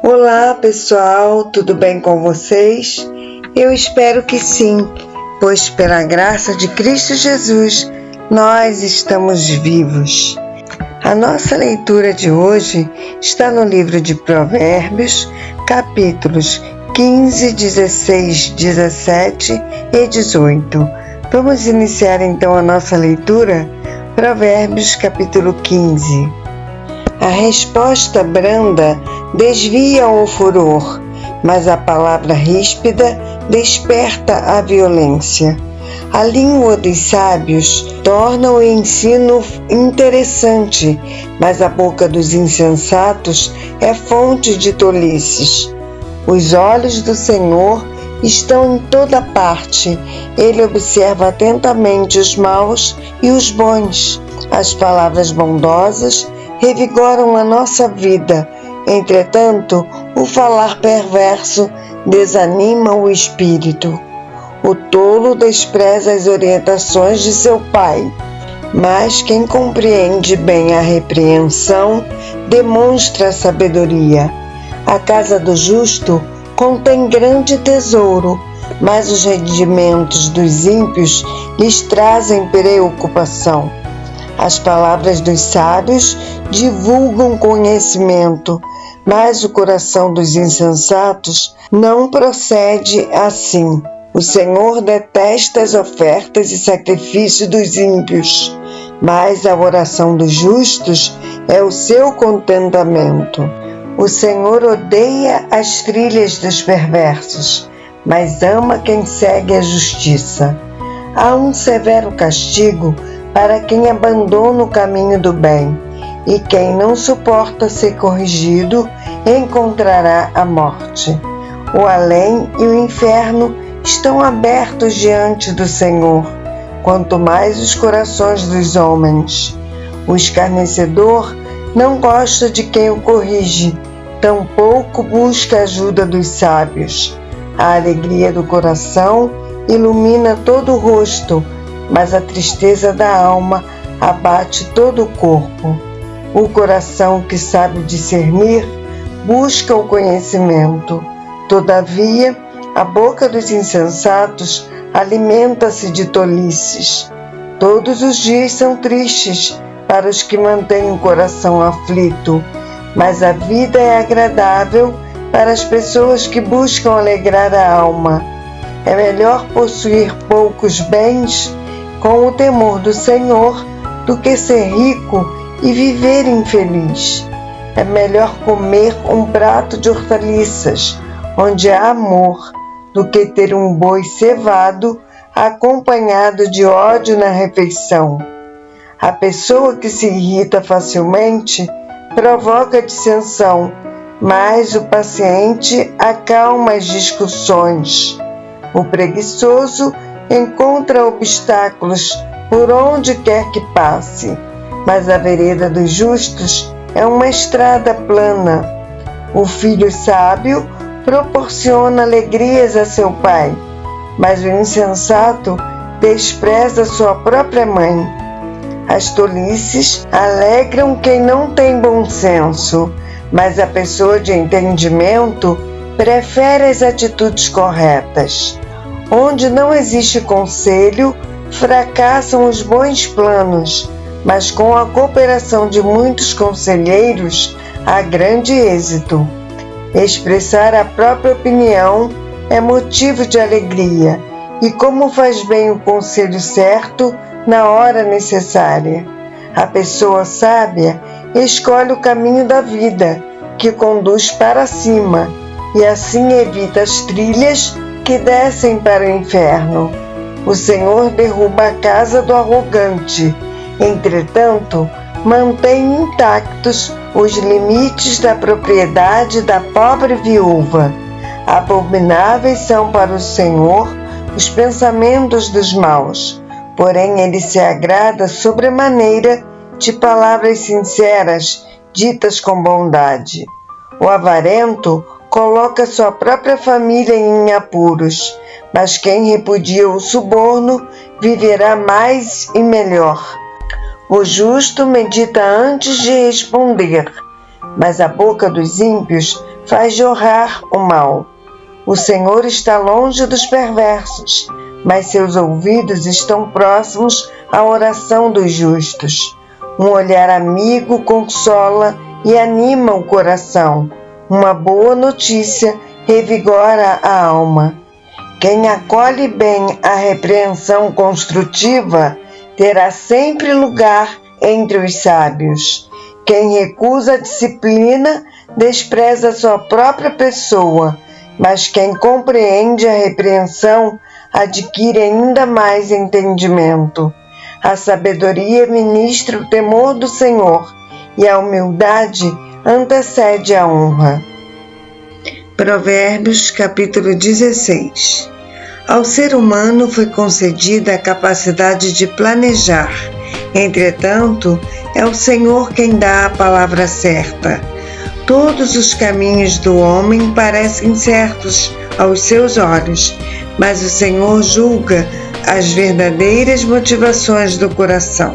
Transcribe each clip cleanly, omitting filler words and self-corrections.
Olá pessoal, tudo bem com vocês? Eu espero que sim, pois pela graça de Cristo Jesus nós estamos vivos. A nossa leitura de hoje está no livro de Provérbios, capítulos 15, 16, 17 e 18. Vamos iniciar então a nossa leitura? Provérbios, capítulo 15. A resposta branda desvia o furor, mas a palavra ríspida desperta a violência. A língua dos sábios torna o ensino interessante, mas a boca dos insensatos é fonte de tolices. Os olhos do Senhor estão em toda parte. Ele observa atentamente os maus e os bons. As palavras bondosas revigoram a nossa vida. Entretanto, o falar perverso desanima o espírito. O tolo despreza as orientações de seu pai, mas quem compreende bem a repreensão demonstra sabedoria. A casa do justo contém grande tesouro, mas os rendimentos dos ímpios lhes trazem preocupação. As palavras dos sábios divulgam conhecimento, mas o coração dos insensatos não procede assim. O Senhor detesta as ofertas e sacrifícios dos ímpios, mas a oração dos justos é o seu contentamento. O Senhor odeia as trilhas dos perversos, mas ama quem segue a justiça. Há um severo castigo para quem abandona o caminho do bem, e quem não suporta ser corrigido encontrará a morte. O além e o inferno estão abertos diante do Senhor, quanto mais os corações dos homens. O escarnecedor não gosta de quem o corrige, tampouco busca a ajuda dos sábios. A alegria do coração ilumina todo o rosto, mas a tristeza da alma abate todo o corpo. O coração que sabe discernir busca o conhecimento. Todavia, a boca dos insensatos alimenta-se de tolices. Todos os dias são tristes para os que mantêm o coração aflito, mas a vida é agradável para as pessoas que buscam alegrar a alma. É melhor possuir poucos bens com o temor do Senhor do que ser rico e viver infeliz. É melhor comer um prato de hortaliças, onde há amor, do que ter um boi cevado acompanhado de ódio na refeição. A pessoa que se irrita facilmente provoca dissensão, mas o paciente acalma as discussões. O preguiçoso encontra obstáculos por onde quer que passe, mas a vereda dos justos é uma estrada plana. O filho sábio proporciona alegrias a seu pai, mas o insensato despreza sua própria mãe. As tolices alegram quem não tem bom senso, mas a pessoa de entendimento prefere as atitudes corretas. Onde não existe conselho, fracassam os bons planos, mas com a cooperação de muitos conselheiros há grande êxito. Expressar a própria opinião é motivo de alegria, e como faz bem o conselho certo na hora necessária. A pessoa sábia escolhe o caminho da vida, que conduz para cima, e assim evita as trilhas que descem para o inferno. O Senhor derruba a casa do arrogante, entretanto, mantém intactos os limites da propriedade da pobre viúva. Abomináveis são para o Senhor os pensamentos dos maus, porém ele se agrada sobremaneira de palavras sinceras, ditas com bondade. O avarento coloca sua própria família em apuros, mas quem repudia o suborno viverá mais e melhor. O justo medita antes de responder, mas a boca dos ímpios faz jorrar o mal. O Senhor está longe dos perversos, mas seus ouvidos estão próximos à oração dos justos. Um olhar amigo consola e anima o coração. Uma boa notícia revigora a alma. Quem acolhe bem a repreensão construtiva terá sempre lugar entre os sábios. Quem recusa a disciplina despreza sua própria pessoa, mas quem compreende a repreensão adquire ainda mais entendimento. A sabedoria ministra o temor do Senhor e a humildade antecede a honra. Provérbios capítulo 16. Ao ser humano foi concedida a capacidade de planejar. Entretanto, é o Senhor quem dá a palavra certa. Todos os caminhos do homem parecem certos aos seus olhos, mas o Senhor julga as verdadeiras motivações do coração.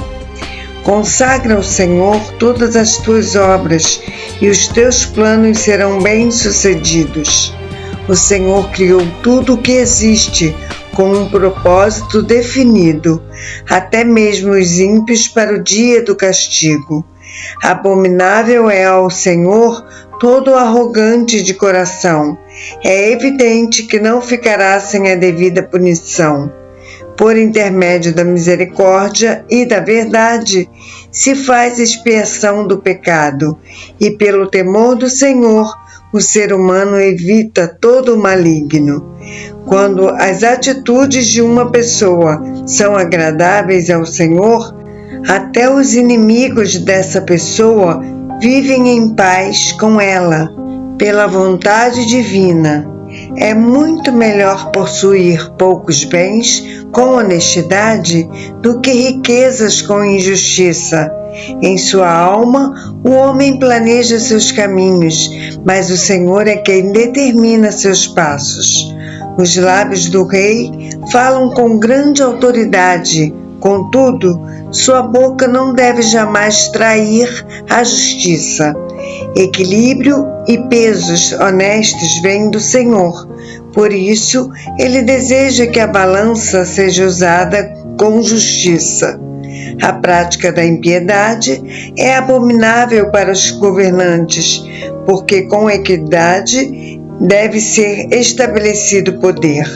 Consagra ao Senhor todas as tuas obras e os teus planos serão bem-sucedidos. O Senhor criou tudo o que existe com um propósito definido, até mesmo os ímpios para o dia do castigo. Abominável é ao Senhor todo arrogante de coração. É evidente que não ficará sem a devida punição. Por intermédio da misericórdia e da verdade, se faz expiação do pecado, e pelo temor do Senhor, o ser humano evita todo o maligno. Quando as atitudes de uma pessoa são agradáveis ao Senhor, até os inimigos dessa pessoa vivem em paz com ela, pela vontade divina. É muito melhor possuir poucos bens com honestidade do que riquezas com injustiça. Em sua alma, o homem planeja seus caminhos, mas o Senhor é quem determina seus passos. Os lábios do rei falam com grande autoridade, contudo, sua boca não deve jamais trair a justiça. Equilíbrio e pesos honestos vêm do Senhor. Por isso, ele deseja que a balança seja usada com justiça. A prática da impiedade é abominável para os governantes, porque com equidade deve ser estabelecido o poder.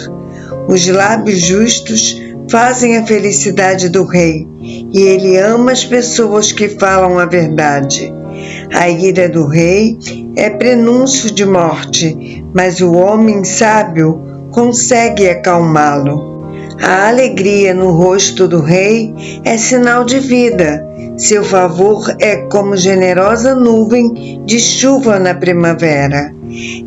Os lábios justos fazem a felicidade do rei, e ele ama as pessoas que falam a verdade. A ira do rei é prenúncio de morte, mas o homem sábio consegue acalmá-lo. A alegria no rosto do rei é sinal de vida. Seu favor é como generosa nuvem de chuva na primavera.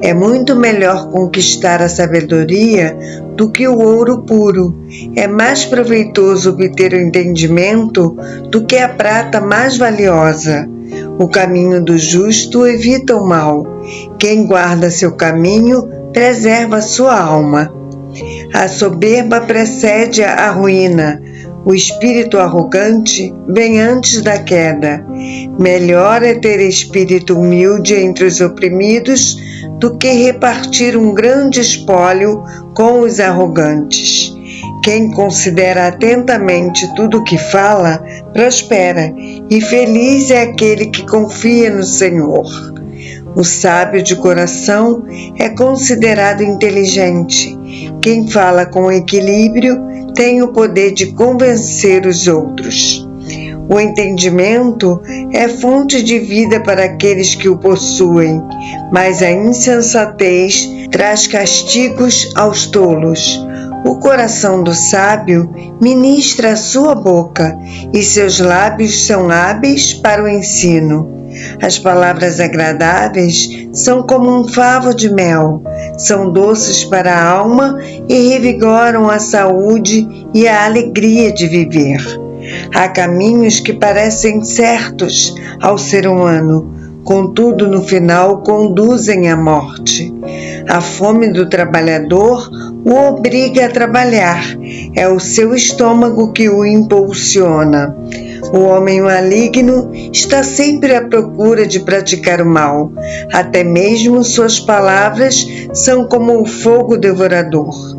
É muito melhor conquistar a sabedoria do que o ouro puro. É mais proveitoso obter o entendimento do que a prata mais valiosa. O caminho do justo evita o mal. Quem guarda seu caminho preserva sua alma. A soberba precede a ruína. O espírito arrogante vem antes da queda. Melhor é ter espírito humilde entre os oprimidos do que repartir um grande espólio com os arrogantes. Quem considera atentamente tudo o que fala, prospera, e feliz é aquele que confia no Senhor. O sábio de coração é considerado inteligente. Quem fala com equilíbrio tem o poder de convencer os outros. O entendimento é fonte de vida para aqueles que o possuem, mas a insensatez traz castigos aos tolos. O coração do sábio ministra a sua boca, e seus lábios são hábeis para o ensino. As palavras agradáveis são como um favo de mel, são doces para a alma e revigoram a saúde e a alegria de viver. Há caminhos que parecem certos ao ser humano, contudo no final conduzem à morte. A fome do trabalhador o obriga a trabalhar, é o seu estômago que o impulsiona. O homem maligno está sempre à procura de praticar o mal. Até mesmo suas palavras são como o fogo devorador.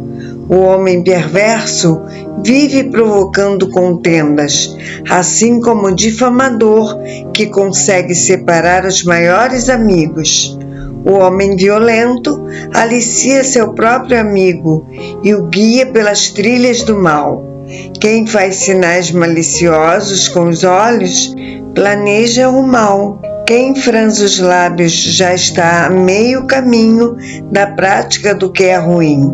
O homem perverso vive provocando contendas, assim como o difamador que consegue separar os maiores amigos. O homem violento alicia seu próprio amigo e o guia pelas trilhas do mal. Quem faz sinais maliciosos com os olhos planeja o mal. Quem franze os lábios já está a meio caminho da prática do que é ruim.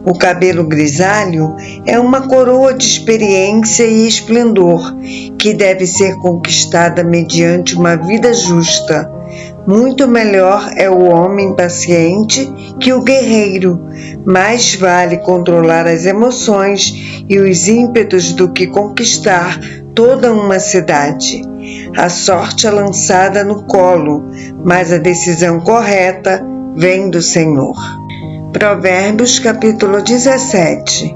O cabelo grisalho é uma coroa de experiência e esplendor que deve ser conquistada mediante uma vida justa. Muito melhor é o homem paciente que o guerreiro. Mais vale controlar as emoções e os ímpetos do que conquistar toda uma cidade. A sorte é lançada no colo, mas a decisão correta vem do Senhor. Provérbios capítulo 17.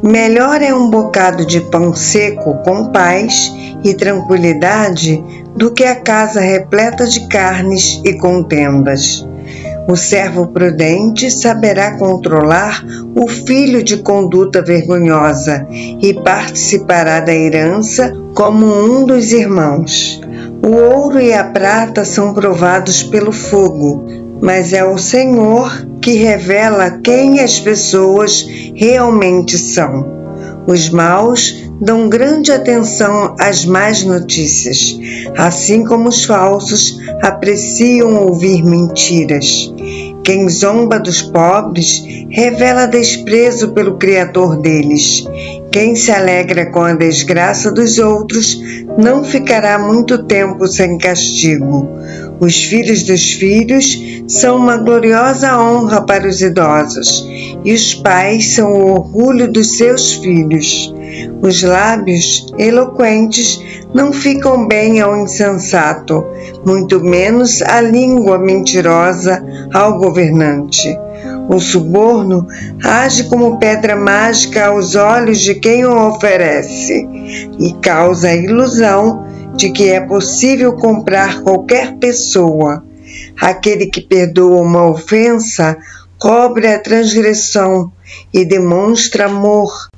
Melhor é um bocado de pão seco com paz e tranquilidade do que a casa repleta de carnes e contendas. O servo prudente saberá controlar o filho de conduta vergonhosa e participará da herança como um dos irmãos. O ouro e a prata são provados pelo fogo, mas é o Senhor que revela quem as pessoas realmente são. Os maus dão grande atenção às más notícias, assim como os falsos apreciam ouvir mentiras. Quem zomba dos pobres revela desprezo pelo Criador deles. Quem se alegra com a desgraça dos outros não ficará muito tempo sem castigo. Os filhos dos filhos são uma gloriosa honra para os idosos, e os pais são o orgulho dos seus filhos. Os lábios eloquentes não ficam bem ao insensato, muito menos a língua mentirosa ao governante. O suborno age como pedra mágica aos olhos de quem o oferece e causa a ilusão de que é possível comprar qualquer pessoa. Aquele que perdoa uma ofensa cobre a transgressão e demonstra amor,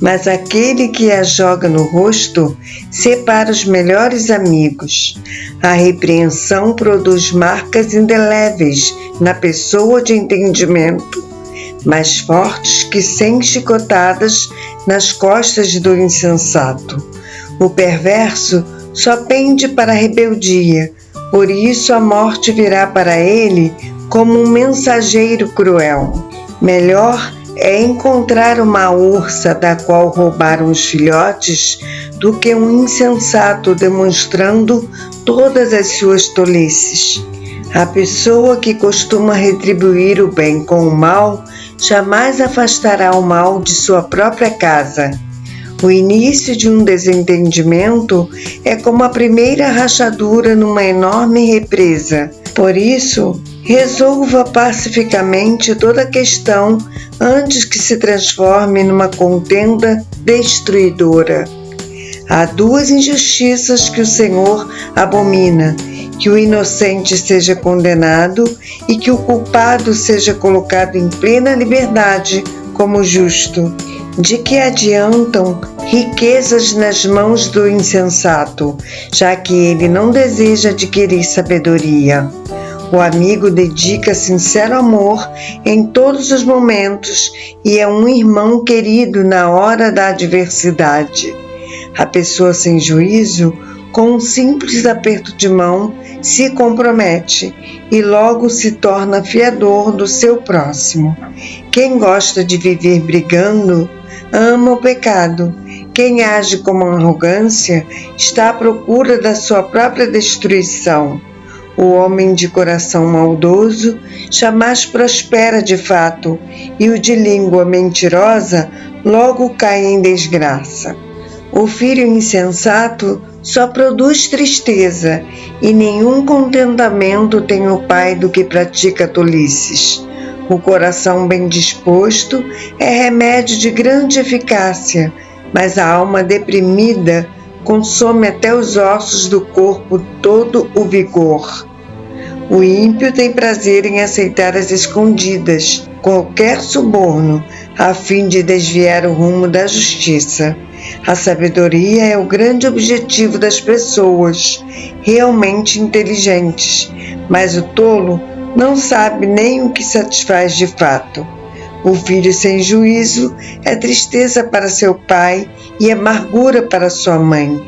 mas aquele que a joga no rosto separa os melhores amigos. A repreensão produz marcas indeléveis na pessoa de entendimento, mais fortes que 100 chicotadas nas costas do insensato. O perverso só pende para a rebeldia, por isso a morte virá para ele como um mensageiro cruel. Melhor é encontrar uma ursa da qual roubaram os filhotes do que um insensato demonstrando todas as suas tolices. A pessoa que costuma retribuir o bem com o mal jamais afastará o mal de sua própria casa. O início de um desentendimento é como a primeira rachadura numa enorme represa. Por isso, resolva pacificamente toda a questão antes que se transforme numa contenda destruidora. Há duas injustiças que o Senhor abomina: que o inocente seja condenado e que o culpado seja colocado em plena liberdade como justo. De que adiantam riquezas nas mãos do insensato, já que ele não deseja adquirir sabedoria? O amigo dedica sincero amor em todos os momentos e é um irmão querido na hora da adversidade. A pessoa sem juízo, com um simples aperto de mão, se compromete e logo se torna fiador do seu próximo. Quem gosta de viver brigando ama o pecado. Quem age com arrogância está à procura da sua própria destruição. O homem de coração maldoso jamais prospera de fato, e o de língua mentirosa logo cai em desgraça. O filho insensato só produz tristeza, e nenhum contentamento tem o pai do que pratica tolices. O coração bem disposto é remédio de grande eficácia, mas a alma deprimida consome até os ossos do corpo todo o vigor. O ímpio tem prazer em aceitar às escondidas qualquer suborno, a fim de desviar o rumo da justiça. A sabedoria é o grande objetivo das pessoas realmente inteligentes, mas o tolo não sabe nem o que satisfaz de fato. O filho sem juízo é tristeza para seu pai e amargura para sua mãe.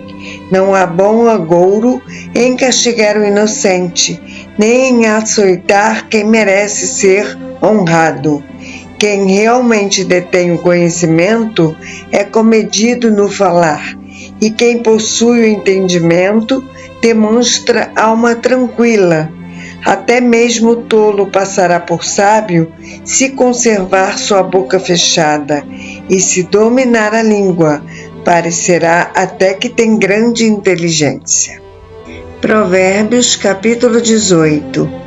Não há bom agouro em castigar o inocente, nem em açoitar quem merece ser honrado. Quem realmente detém o conhecimento é comedido no falar, e quem possui o entendimento demonstra alma tranquila. Até mesmo o tolo passará por sábio se conservar sua boca fechada, e se dominar a língua, parecerá até que tem grande inteligência. Provérbios, capítulo 18.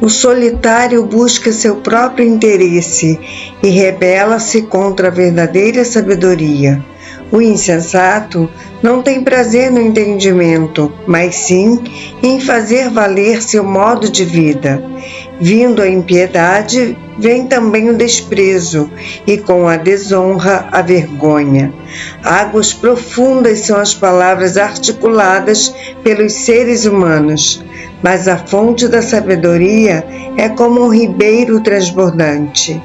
O solitário busca seu próprio interesse e rebela-se contra a verdadeira sabedoria. O insensato não tem prazer no entendimento, mas sim em fazer valer seu modo de vida. Vindo a impiedade, vem também o desprezo, e com a desonra, a vergonha. Águas profundas são as palavras articuladas pelos seres humanos, mas a fonte da sabedoria é como um ribeiro transbordante.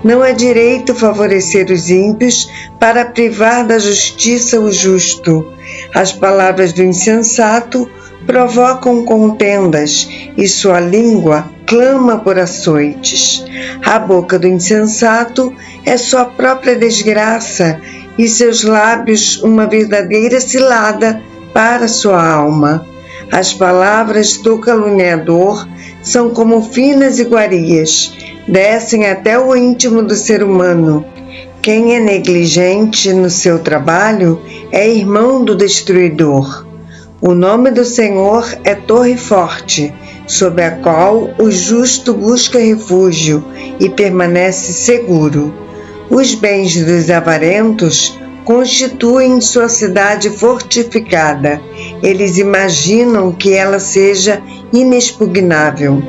Não é direito favorecer os ímpios para privar da justiça o justo. As palavras do insensato provocam contendas, e sua língua clama por açoites. A boca do insensato é sua própria desgraça, e seus lábios uma verdadeira cilada para sua alma. As palavras do caluniador são como finas iguarias, descem até o íntimo do ser humano. Quem é negligente no seu trabalho é irmão do destruidor. O nome do Senhor é torre forte, sob a qual o justo busca refúgio e permanece seguro. Os bens dos avarentos constituem sua cidade fortificada. Eles imaginam que ela seja inexpugnável.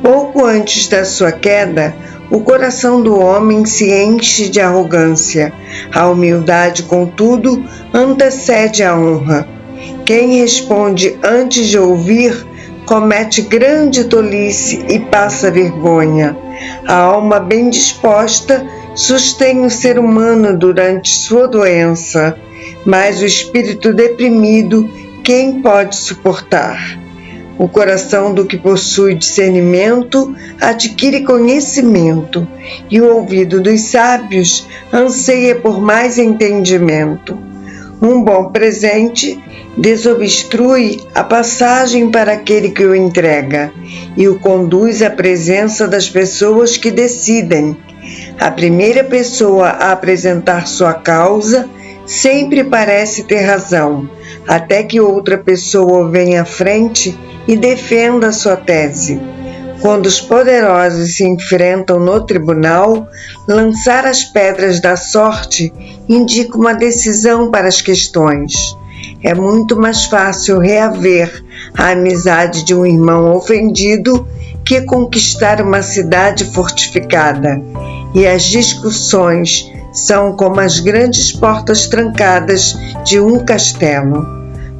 Pouco antes da sua queda, o coração do homem se enche de arrogância. A humildade, contudo, antecede a honra. Quem responde antes de ouvir comete grande tolice e passa vergonha. A alma bem disposta sustém o ser humano durante sua doença, mas o espírito deprimido quem pode suportar? O coração do que possui discernimento adquire conhecimento, e o ouvido dos sábios anseia por mais entendimento. Um bom presente desobstrui a passagem para aquele que o entrega e o conduz à presença das pessoas que decidem. A primeira pessoa a apresentar sua causa sempre parece ter razão, até que outra pessoa venha à frente e defenda sua tese. Quando os poderosos se enfrentam no tribunal, lançar as pedras da sorte indica uma decisão para as questões. É muito mais fácil reaver a amizade de um irmão ofendido que conquistar uma cidade fortificada. E as discussões são como as grandes portas trancadas de um castelo.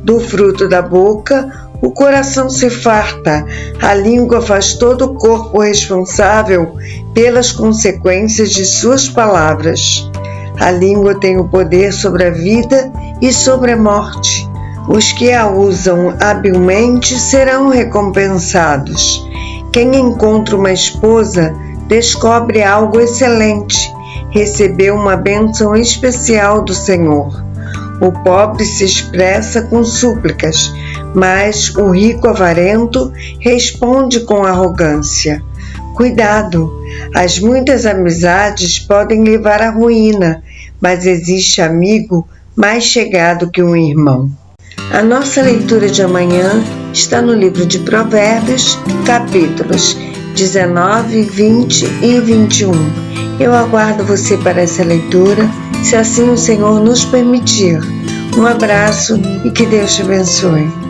Do fruto da boca, o coração se farta, a língua faz todo o corpo responsável pelas consequências de suas palavras. A língua tem o poder sobre a vida e sobre a morte. Os que a usam habilmente serão recompensados. Quem encontra uma esposa descobre algo excelente, recebeu uma bênção especial do Senhor. O pobre se expressa com súplicas, mas o rico avarento responde com arrogância. Cuidado! As muitas amizades podem levar à ruína, mas existe amigo mais chegado que um irmão. A nossa leitura de amanhã está no livro de Provérbios, capítulos 19, 20 e 21. Eu aguardo você para essa leitura, se assim o Senhor nos permitir. Um abraço e que Deus te abençoe.